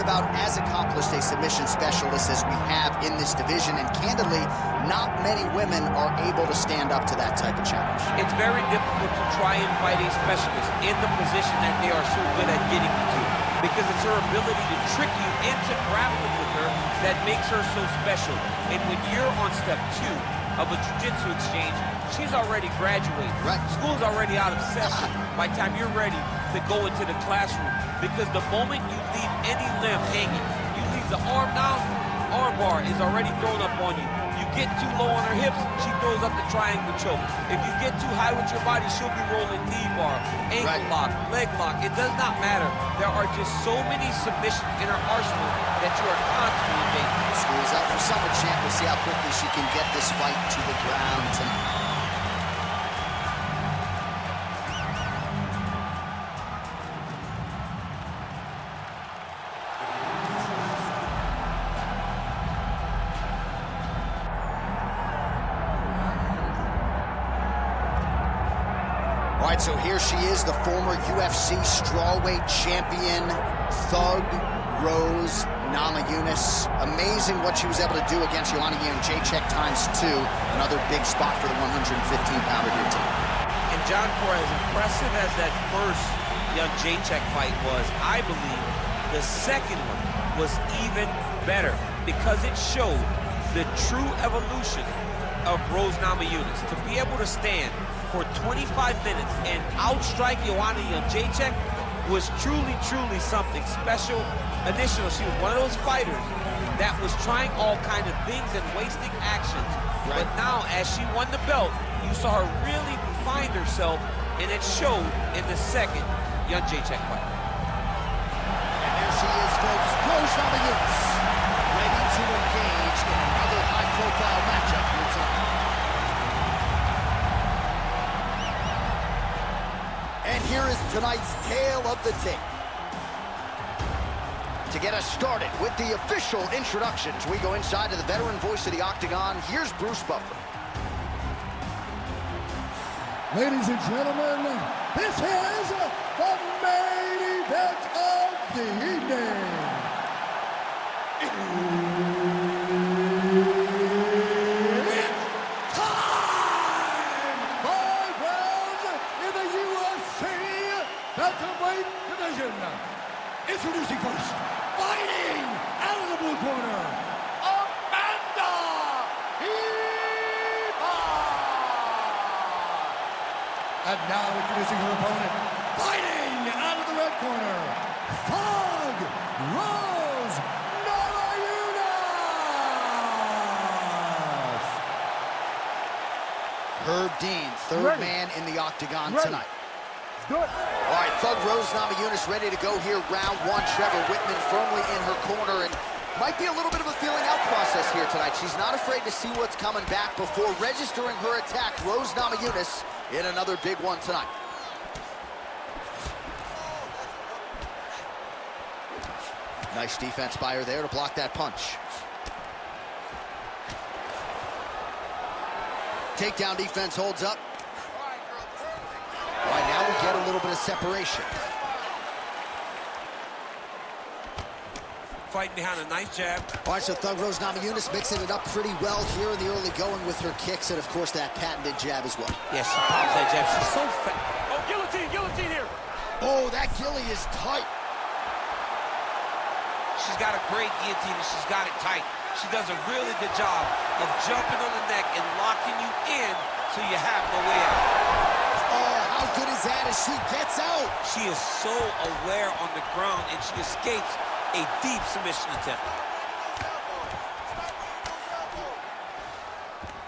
is about as accomplished a submission specialist as we have in this division, and candidly, not many women are able to stand up to that type of challenge. It's very difficult to try and fight a specialist in the position that they are so good at getting you to, because it's her ability to trick you into grappling with her that makes her so special. And when you're on step 2 of a jiu-jitsu exchange, she's already graduated. Right. School's already out of session by the time you're ready to go into the classroom. Because the moment you leave any limb hanging, you leave the arm down, arm bar is already thrown up on you. You get too low on her hips, she throws up the triangle choke. If you get too high with your body, she'll be rolling knee bar, ankle lock, leg lock. It does not matter. There are just so many submissions in her arsenal that you are constantly making. School's out for summer champ. We'll see how quickly she can get this fight to the ground tonight. All right, so here she is, the former UFC strawweight champion, Thug Rose Namajunas. Amazing what she was able to do against Joanna Jędrzejczyk ×2. Another big spot for the 115-pounder here tonight. And John, for as impressive as that first Jędrzejczyk fight was, I believe the second one was even better because it showed the true evolution of Rose Namajunas. To be able to stand for 25 minutes and outstrike Joanna Jędrzejczyk was truly, truly something special. Initially, she was one of those fighters that was trying all kinds of things and wasting actions. Right. But now, as she won the belt, you saw her really find herself, and it showed in the second Jędrzejczyk fight. And there she is, folks, Rose Namajunas, ready to engage in another high-profile matchup here tonight. And here is tonight's tale of the tape. To get us started with the official introductions, we go inside to the veteran voice of the Octagon. Here's Bruce Buffer. Ladies and gentlemen, this is the main event of the evening. It's time! 5 rounds in the UFC Featherweight Division. Introducing first, fighting out of the blue corner, Amanda Ribas. And now introducing her opponent, fighting out of the red corner, Thug Rose Namajunas. Herb Dean, third man in the Octagon tonight. Good. All right, Thug Rose Namajunas ready to go here. Round 1. Trevor Whitman firmly in her corner, and might be a little bit of a feeling out process here tonight. She's not afraid to see what's coming back before registering her attack. Rose Namajunas in another big one tonight. Nice defense by her there to block that punch. Takedown defense holds up. All right, now we get a little bit of separation. Fighting behind a nice jab. All right, so Thug Rose Namajunas mixing it up pretty well here in the early going with her kicks and, of course, that patented jab as well. Yes, she pops that jab. She's so fat. Oh, guillotine here. Oh, that ghillie is tight. She's got a great guillotine, and she's got it tight. She does a really good job of jumping on the neck and locking you in so you have no way out. Oh, how good is that as she gets out? She is so aware on the ground, and she escapes a deep submission attempt.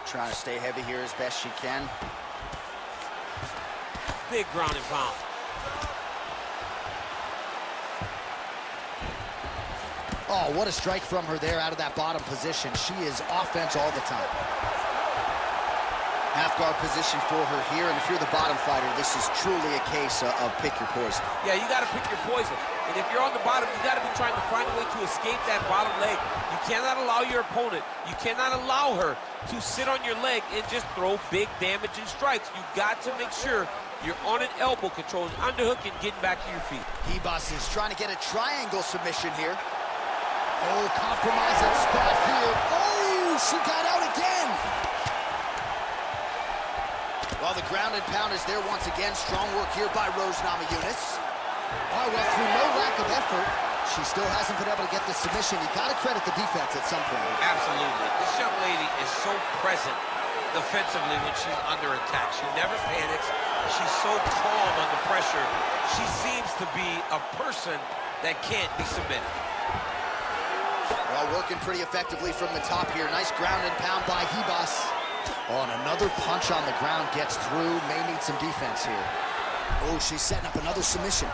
Trying to stay heavy here as best she can. Big ground and pound. Oh, what a strike from her there out of that bottom position. She is offense all the time. Half guard position for her here, and if you're the bottom fighter, this is truly a case of pick your poison. Yeah, you got to pick your poison. And if you're on the bottom, you got to be trying to find a way to escape that bottom leg. You cannot allow your opponent, you cannot allow her to sit on your leg and just throw big damaging strikes. You got to make sure you're on an elbow control, an underhook, and getting back to your feet. Ribas is trying to get a triangle submission here. Oh, compromising spot here. Oh, she got out again. Well, the ground and pound is there once again. Strong work here by Rose Namajunas. Oh, well, through no lack of effort, she still hasn't been able to get the submission. You got to credit the defense at some point. Absolutely. This young lady is so present defensively when she's under attack. She never panics. She's so calm under pressure. She seems to be a person that can't be submitted. Well, working pretty effectively from the top here. Nice ground and pound by Ribas. Oh, and another punch on the ground gets through. May need some defense here. Oh, she's setting up another submission.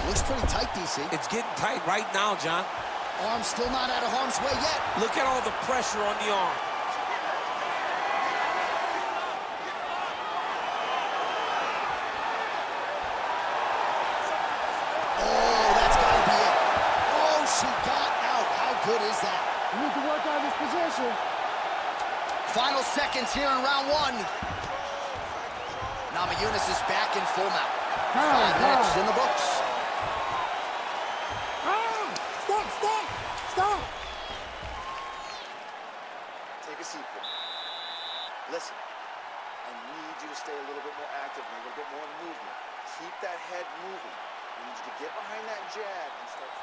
Looks pretty tight, DC. It's getting tight right now, John. Arm still not out of harm's way yet. Look at all the pressure on the arm. Oh, that's got to be it. Oh, she got out. How good is that? You need to work on this position. Final seconds here in round one. Namajunas is back in full mount. 5 minutes in the books. Stop! Take a seat for me. Listen, I need you to stay a little bit more active and a little bit more movement. Keep that head moving. I need you to get behind that jab and start.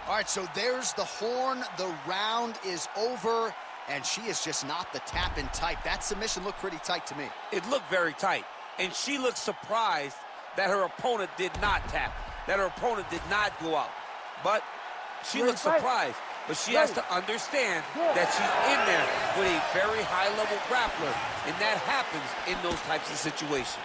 All right, so there's the horn. The round is over, and she is just not the tap-in type. That submission looked pretty tight to me. It looked very tight, and she looked surprised that her opponent did not tap, that her opponent did not go out. But she looked surprised, but she has to understand that she's in there with a very high-level grappler, and that happens in those types of situations.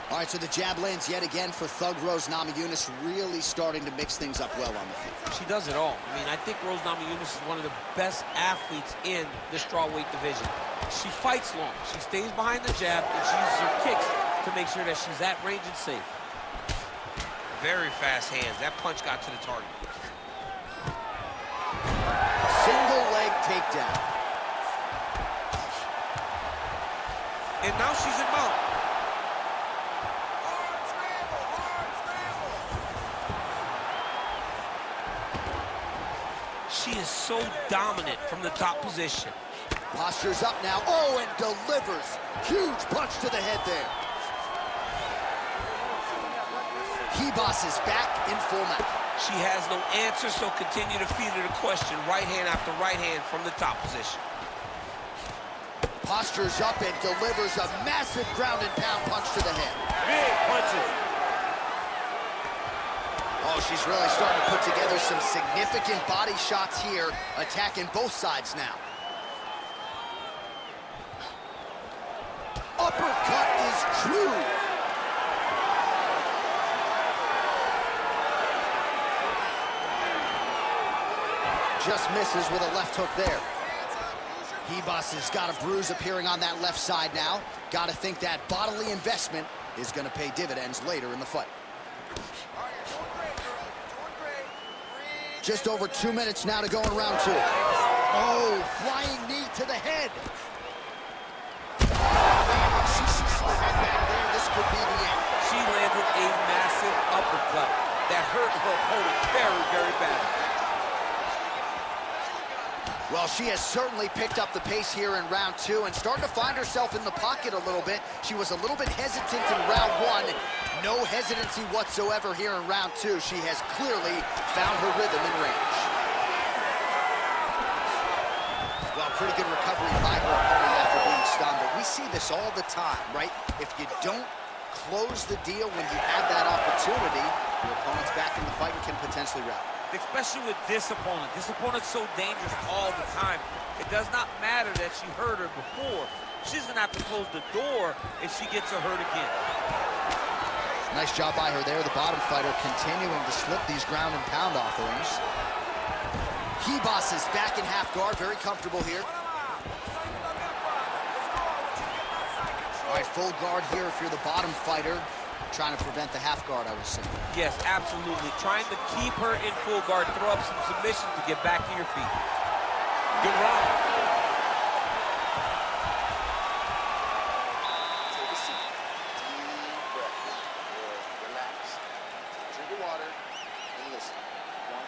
All right, so the jab lands yet again for Thug Rose Namajunas, really starting to mix things up well on the feet. She does it all. I mean, I think Rose Namajunas is one of the best athletes in the strawweight division. She fights long. She stays behind the jab, and she uses her kicks to make sure that she's at range and safe. Very fast hands. That punch got to the target. Single leg takedown. And now she's in mount. She is so dominant from the top position. Posture's up now. Oh, and delivers. Huge punch to the head there. Ribas is back in full mount. She has no answer, so continue to feed her the question. Right hand after right hand from the top position. Posture's up and delivers a massive ground and pound punch to the head. Big punches. Oh, she's really starting to put together some significant body shots here, attacking both sides now. Uppercut is true. Just misses with a left hook there. Ribas has got a bruise appearing on that left side now. Got to think that bodily investment is going to pay dividends later in the fight. Just over 2 minutes now to go in round two. Oh, flying knee to the head. She slid back there. This could be the end. She landed a massive uppercut that hurt her opponent very, very badly. Well, she has certainly picked up the pace here in round two and starting to find herself in the pocket a little bit. She was a little bit hesitant in round one. No hesitancy whatsoever here in round two. She has clearly found her rhythm and range. Well, pretty good recovery by her opponent after being stunned, but we see this all the time, right? If you don't close the deal when you have that opportunity, your opponent's back in the fight and can potentially rally. Especially with this opponent. This opponent's so dangerous all the time. It does not matter that she hurt her before. She's going to have to close the door if she gets her hurt again. Nice job by her there. The bottom fighter continuing to slip these ground and pound offerings. Ribas is back in half guard. Very comfortable here. All right, full guard here if you're the bottom fighter. Trying to prevent the half guard, I would say. Yes, absolutely. Trying to keep her in full guard, throw up some submissions to get back to your feet. Good round. Take a seat.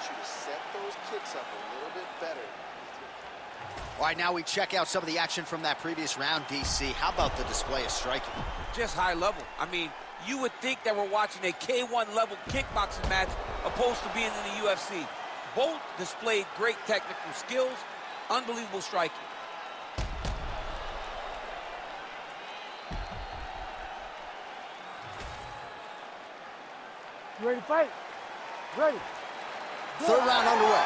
you to set those kicks up a little bit better. All right, now we check out some of the action from that previous round, DC. How about the display of striking? Just high level. I mean, you would think that we're watching a K1 level kickboxing match opposed to being in the UFC. Both displayed great technical skills, unbelievable striking. You ready to fight? Ready. Third round underway.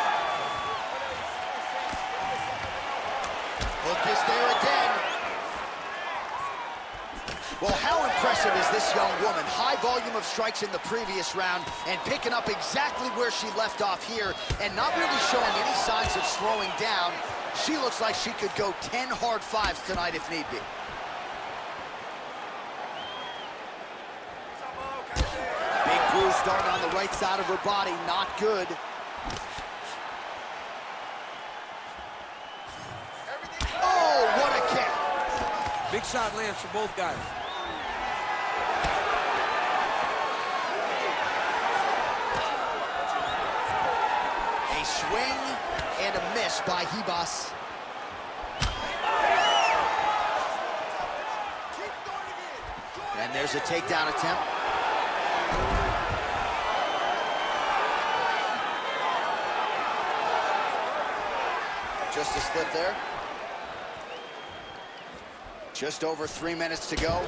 Hook is there again. Well, how impressive is this young woman? High volume of strikes in the previous round and picking up exactly where she left off here and not really showing any signs of slowing down. She looks like she could go 10 hard fives tonight if need be. Big bruise starting on the right side of her body, not good. Oh, what a kick. Big shot lands for both guys. A swing and a miss by Ribas. And there's a takedown attempt. Just a slip there. Just over 3 minutes to go.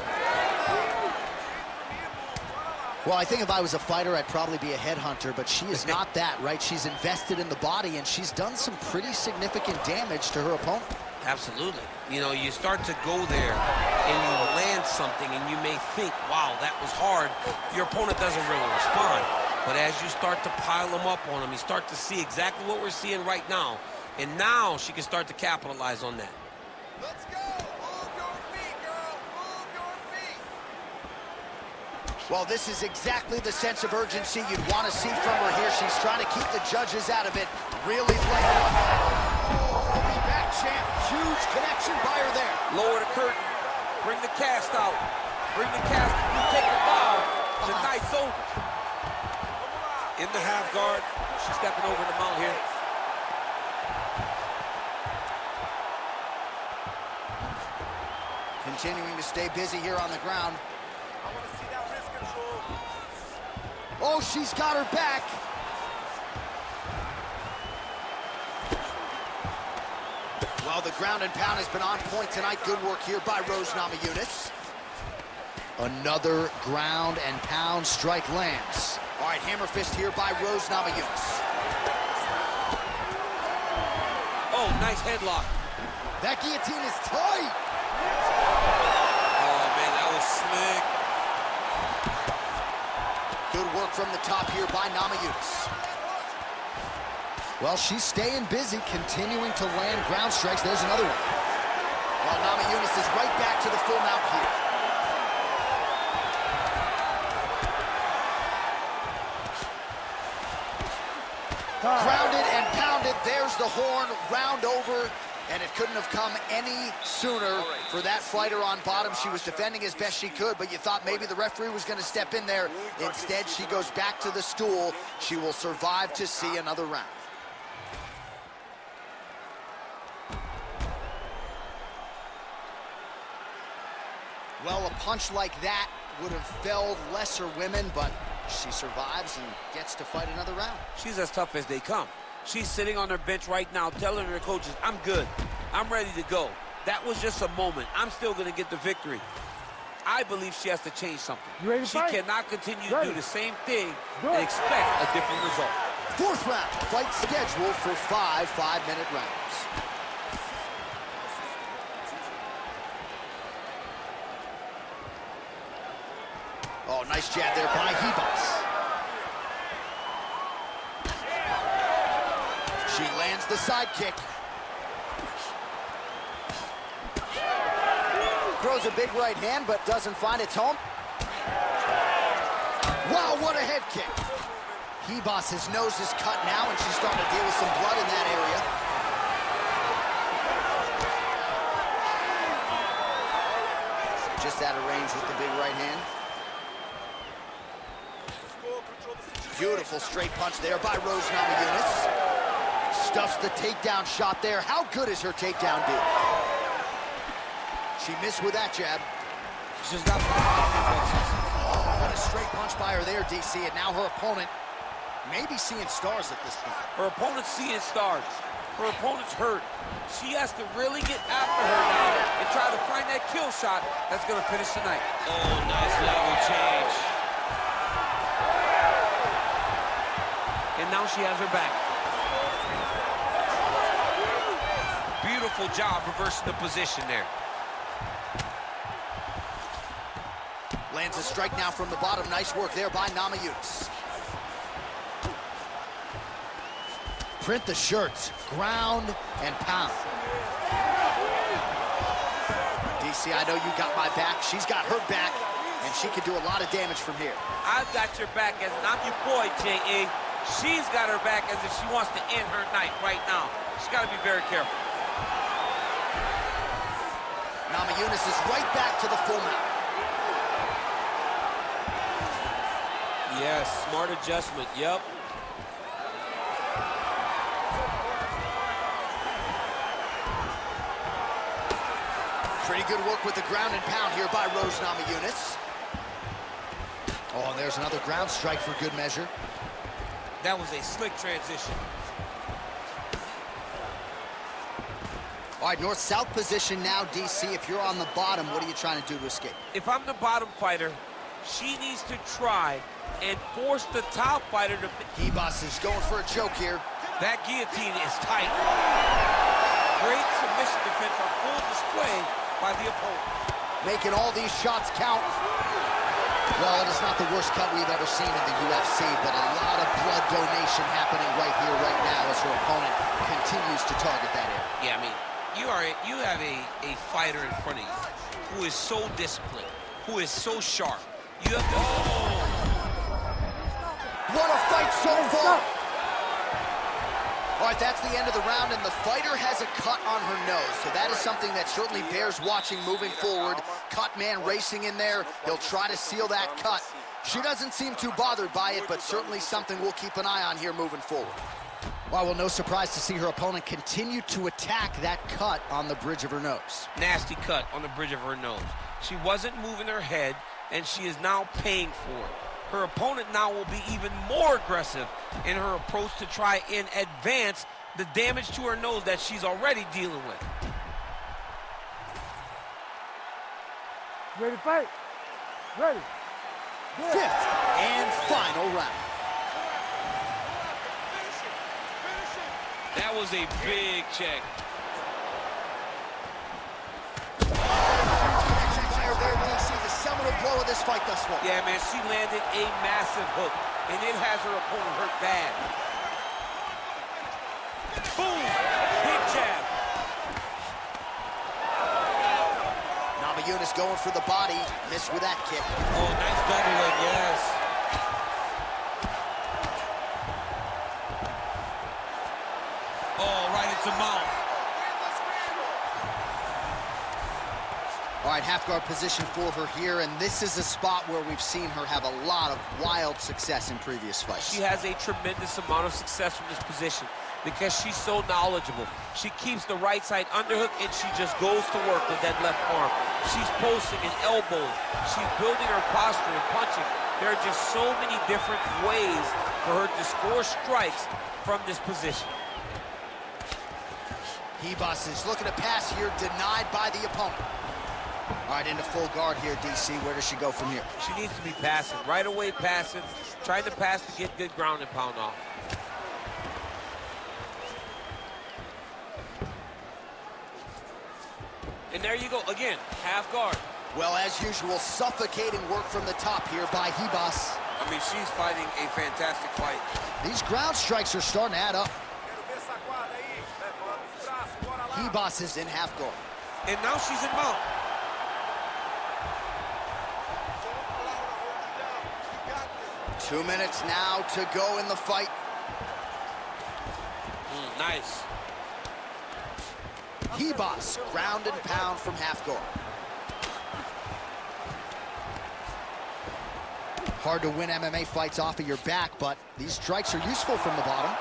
Well, I think if I was a fighter, I'd probably be a headhunter, but she is not that, right? She's invested in the body, and she's done some pretty significant damage to her opponent. Absolutely. You know, you start to go there and you land something and you may think, wow, that was hard. Your opponent doesn't really respond. But as you start to pile them up on him, you start to see exactly what we're seeing right now. And now she can start to capitalize on that. Let's go! Move your feet, girl! Move your feet! Well, this is exactly the sense of urgency you'd want to see from her here. She's trying to keep the judges out of it. Really playing it up. Oh, be back, champ. Huge connection by her there. Lower the curtain. Bring the cast out. Bring the cast. You take the bow. The night's over. In the half guard. She's stepping over the mount here. Continuing to stay busy here on the ground. I want to see that wrist control. Oh, she's got her back. Well, the ground and pound has been on point tonight. Good work here by Rose Namajunas. Another ground and pound strike lands. All right, hammer fist here by Rose Namajunas. Oh, nice headlock. That guillotine is tight. Oh, man, that was slick. Good work from the top here by Namajunas. Well, she's staying busy, continuing to land ground strikes. There's another one. Well, Namajunas is right back to the full mount here. Grounded and pounded. There's the horn. Round over. And it couldn't have come any sooner for that fighter on bottom. She was defending as best she could, but you thought maybe the referee was going to step in there. Instead, she goes back to the stool. She will survive to see another round. Well, a punch like that would have felled lesser women, but she survives and gets to fight another round. She's as tough as they come. She's sitting on her bench right now telling her coaches, I'm good. I'm ready to go. That was just a moment. I'm still going to get the victory. I believe she has to change something. You ready to she fight? cannot continue Ready. to do the same thing Good. and expect a different result. Fourth round, fight scheduled for 5 5-minute rounds. Oh, nice jab there by Ribas. She lands the side kick. Throws a big right hand, but doesn't find its home. Wow, what a head kick. Ribas, his nose is cut now, and she's starting to deal with some blood in that area. Just out of range with the big right hand. Beautiful straight punch there by Rose Namajunas. Stuffs the takedown shot there. How good is her takedown, dude? She missed with that jab. She's got What a straight punch by her there, DC. And now her opponent may be seeing stars at this point. Her opponent's seeing stars. Her opponent's hurt. She has to really get after her now and try to find that kill shot that's going to finish tonight. Oh, nice level change. And now she has her back. Beautiful job reversing the position there. Lands a strike now from the bottom. Nice work there by Namajunas. Print the shirts, ground and pound. DC, I know you got my back. She's got her back, and she can do a lot of damage from here. I've got your back as I'm your boy, J.A. She's got her back as if she wants to end her night right now. She's got to be very careful. Namajunas is right back to the full mount. Yes, smart adjustment, yep. Pretty good work with the ground and pound here by Rose Namajunas. Oh, and there's another ground strike for good measure. That was a slick transition. All right, north-south position now, DC. If you're on the bottom, what are you trying to do to escape? If I'm the bottom fighter, she needs to try and force the top fighter to... Ribas is going for a choke here. That guillotine is tight. Great submission defense on full display by the opponent. Making all these shots count. Well, it is not the worst cut we've ever seen in the UFC, but a lot of blood donation happening right here, right now, as her opponent continues to target that area. Yeah, I mean, you have a fighter in front of you who is so disciplined, who is so sharp. You have to... Oh. What a fight so far! All right, that's the end of the round, and the fighter has a cut on her nose, so that is something that certainly bears watching moving forward. Cut man racing in there. He'll try to seal that cut. She doesn't seem too bothered by it, but certainly something we'll keep an eye on here moving forward. Well, no surprise to see her opponent continue to attack that cut on the bridge of her nose. Nasty cut on the bridge of her nose. She wasn't moving her head, and she is now paying for it. Her opponent now will be even more aggressive in her approach to try and advance the damage to her nose that she's already dealing with. Ready to fight? Ready. Good. Fifth and final round. That was a big check. There, DC, the seminal blow of this fight thus far. Yeah, man, she landed a massive hook, and it has her opponent hurt bad. Boom! Big jab. Namajunas going for the body. Missed with that kick. Oh, nice double leg, yes. Oh, right into mount. All right, half guard position for her here, and this is a spot where we've seen her have a lot of wild success in previous fights. She has a tremendous amount of success from this position because she's so knowledgeable. She keeps the right side underhook, and she just goes to work with that left arm. She's posting and elbows. She's building her posture and punching. There are just so many different ways for her to score strikes from this position. Ribas is looking to pass here, denied by the opponent. All right, into full guard here, DC. Where does she go from here? She needs to be passing, right away passing, trying to pass to get good ground and pound off. And there you go, again, half guard. Well, as usual, suffocating work from the top here by Ribas. I mean, she's fighting a fantastic fight. These ground strikes are starting to add up. Ribas is in half guard. And now she's in mount. 2 minutes now to go in the fight. Nice. Ribas, ground and pound from half guard. Hard to win MMA fights off of your back, but these strikes are useful from the bottom.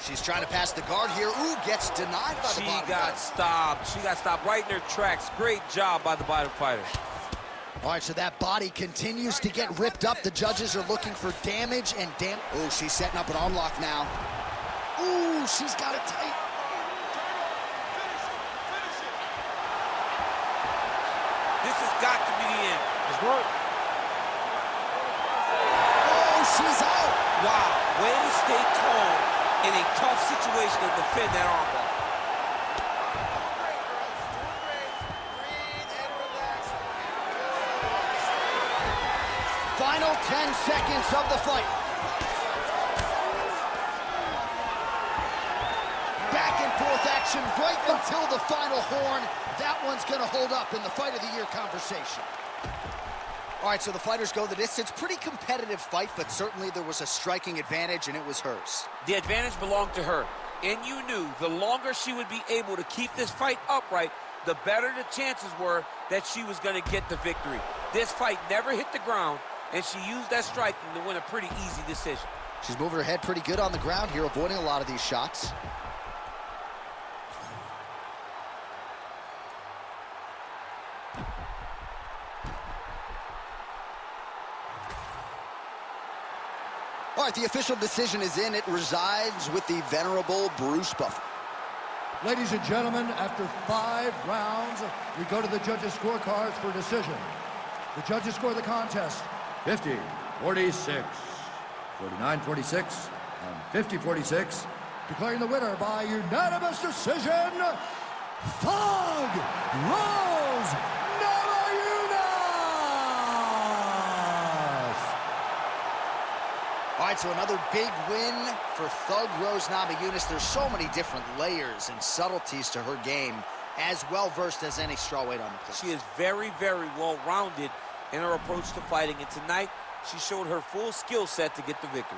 She's trying to pass the guard here. Ooh, gets denied by the bottom fighter. She got stopped. She got stopped right in her tracks. Great job by the bottom fighter. All right, so that body continues to get ripped up. The judges are looking for damage and Oh, she's setting up an arm lock now. Ooh, she's got it tight. This has got to be the end. It's work. Oh, she's out. Wow, way to stay calm in a tough situation and defend that armbar. Final 10 seconds of the fight. Back and forth action right until the final horn. That one's gonna hold up in the fight of the year conversation. All right, so the fighters go the distance. Pretty competitive fight, but certainly there was a striking advantage, and it was hers. The advantage belonged to her, and you knew the longer she would be able to keep this fight upright, the better the chances were that she was going to get the victory. This fight never hit the ground, and she used that striking to win a pretty easy decision. She's moving her head pretty good on the ground here, avoiding a lot of these shots. All right, the official decision is in. It resides with the venerable Bruce Buffer. Ladies and gentlemen, after 5 rounds, we go to the judges' scorecards for decision. The judges score the contest 50-46, 49-46, and 50-46. Declaring the winner by unanimous decision, Thug Rose Namajunas! All right, so another big win for Thug Rose Namajunas. There's so many different layers and subtleties to her game, as well-versed as any strawweight on the place. She is very, very well-rounded in her approach to fighting, and tonight she showed her full skill set to get the victory.